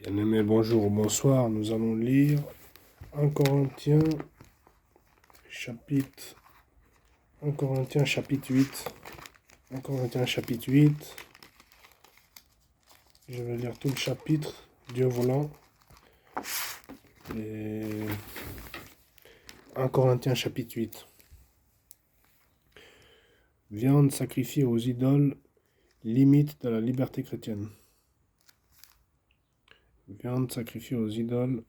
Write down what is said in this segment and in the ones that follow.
Bien-aimés, bonjour ou bonsoir, nous allons lire 1 Corinthiens chapitre 1 Corinthiens chapitre 8. 1 Corinthiens chapitre 8. Je vais lire tout le chapitre, Dieu voulant. Et 1 Corinthiens chapitre 8. Viande sacrifiée aux idoles, limite de la liberté chrétienne. Viande sacrifiée aux idoles,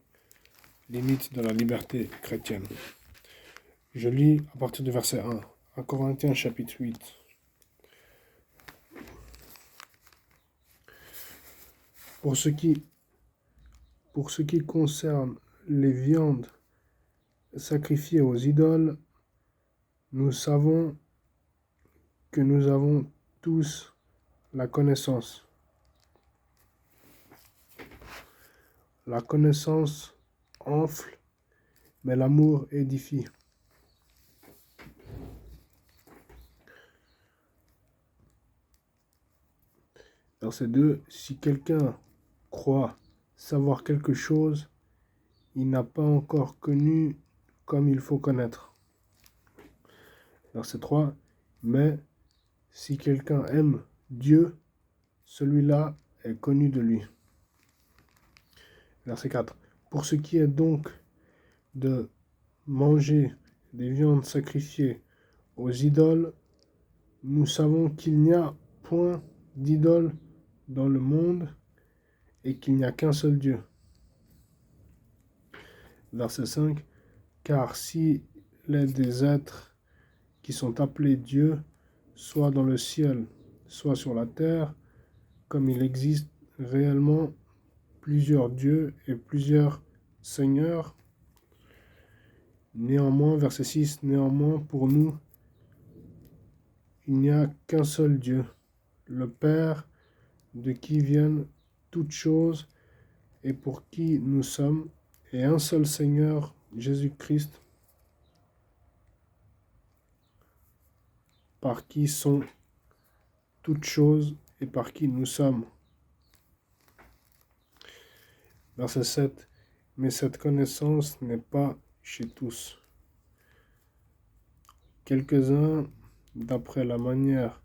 limite de la liberté chrétienne. Je lis à partir du verset 1. 1 Corinthiens chapitre 8. Pour ce qui concerne les viandes sacrifiées aux idoles, nous savons que nous avons tous la connaissance. La connaissance enfle, mais l'amour édifie. Verset 2. Si quelqu'un croit savoir quelque chose, il n'a pas encore connu comme il faut connaître. Verset 3. Mais si quelqu'un aime Dieu, celui-là est connu de lui. Verset 4. Pour ce qui est donc de manger des viandes sacrifiées aux idoles, nous savons qu'il n'y a point d'idole dans le monde et qu'il n'y a qu'un seul Dieu. Verset 5. Car s'il est des êtres qui sont appelés Dieu, soit dans le ciel, soit sur la terre, comme il existe réellement plusieurs dieux et plusieurs seigneurs. Néanmoins, verset 6, néanmoins pour nous, il n'y a qu'un seul Dieu, le Père, de qui viennent toutes choses et pour qui nous sommes, et un seul Seigneur, Jésus-Christ, par qui sont toutes choses et par qui nous sommes. Verset 7. Mais cette connaissance n'est pas chez tous. Quelques-uns, d'après la manière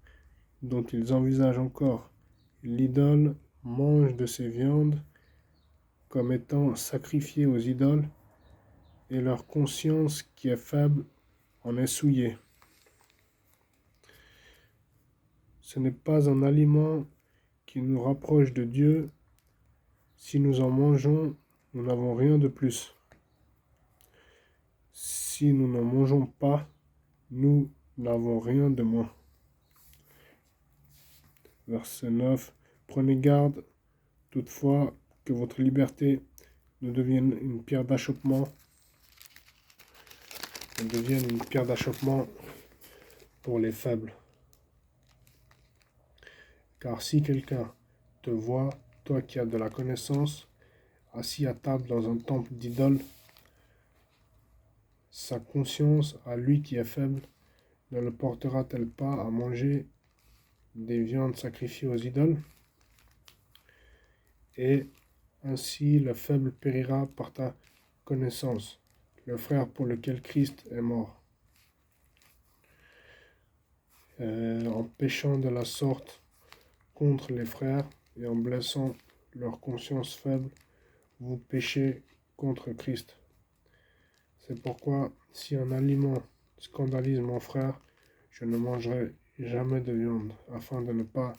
dont ils envisagent encore l'idole, mangent de ces viandes comme étant sacrifiées aux idoles, et leur conscience qui est faible en est souillée. Ce n'est pas un aliment qui nous rapproche de Dieu. Si nous en mangeons, nous n'avons rien de plus. Si nous n'en mangeons pas, nous n'avons rien de moins. Verset 9. Prenez garde, toutefois, que votre liberté ne devienne une pierre d'achoppement. Pour les faibles. Car si quelqu'un te voit, toi qui as de la connaissance, assis à table dans un temple d'idole, sa conscience, à lui qui est faible, ne le portera-t-elle pas à manger des viandes sacrifiées aux idoles? Et ainsi le faible périra par ta connaissance, le frère pour lequel Christ est mort. En péchant de la sorte contre les frères et en blessant leur conscience faible, vous péchez contre Christ. C'est pourquoi, si un aliment scandalise mon frère, je ne mangerai jamais de viande, afin de ne pas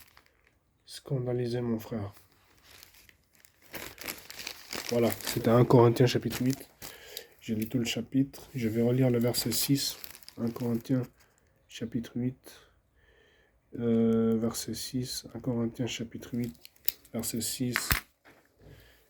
scandaliser mon frère. Voilà, c'était 1 Corinthiens chapitre 8. J'ai lu tout le chapitre. Je vais relire le verset 6. 1 Corinthiens chapitre 8. Verset 6. 1 Corinthiens chapitre 8. Verset 6.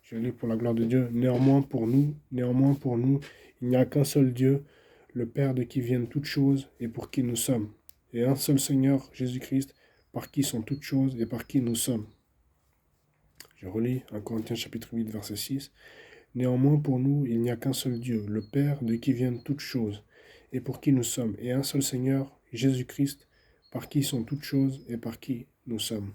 Je lis pour la gloire de Dieu. Néanmoins pour nous, il n'y a qu'un seul Dieu, le Père de qui viennent toutes choses et pour qui nous sommes, et un seul Seigneur, Jésus-Christ, par qui sont toutes choses et par qui nous sommes. Je relis 1 Corinthiens chapitre 8, verset 6. Néanmoins pour nous, il n'y a qu'un seul Dieu, le Père de qui viennent toutes choses et pour qui nous sommes, et un seul Seigneur, Jésus-Christ, par qui sont toutes choses et par qui nous sommes.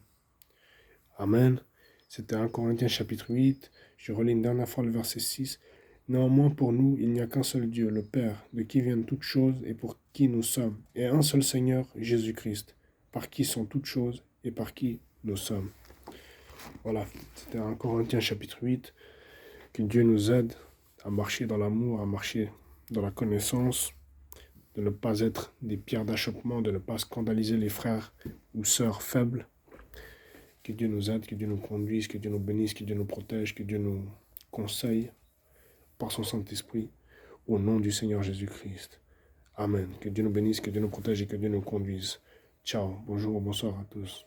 Amen. C'était 1 Corinthiens chapitre 8. Je relis une dernière fois le verset 6. Néanmoins, pour nous, il n'y a qu'un seul Dieu, le Père, de qui viennent toutes choses et pour qui nous sommes, et un seul Seigneur, Jésus-Christ, par qui sont toutes choses et par qui nous sommes. Voilà, c'était 1 Corinthiens chapitre 8. Que Dieu nous aide à marcher dans l'amour, à marcher dans la connaissance, de ne pas être des pierres d'achoppement, de ne pas scandaliser les frères ou sœurs faibles. Que Dieu nous aide, que Dieu nous conduise, que Dieu nous bénisse, que Dieu nous protège, que Dieu nous conseille par son Saint-Esprit, au nom du Seigneur Jésus-Christ. Amen. Que Dieu nous bénisse, que Dieu nous protège et que Dieu nous conduise. Ciao, bonjour, bonsoir à tous.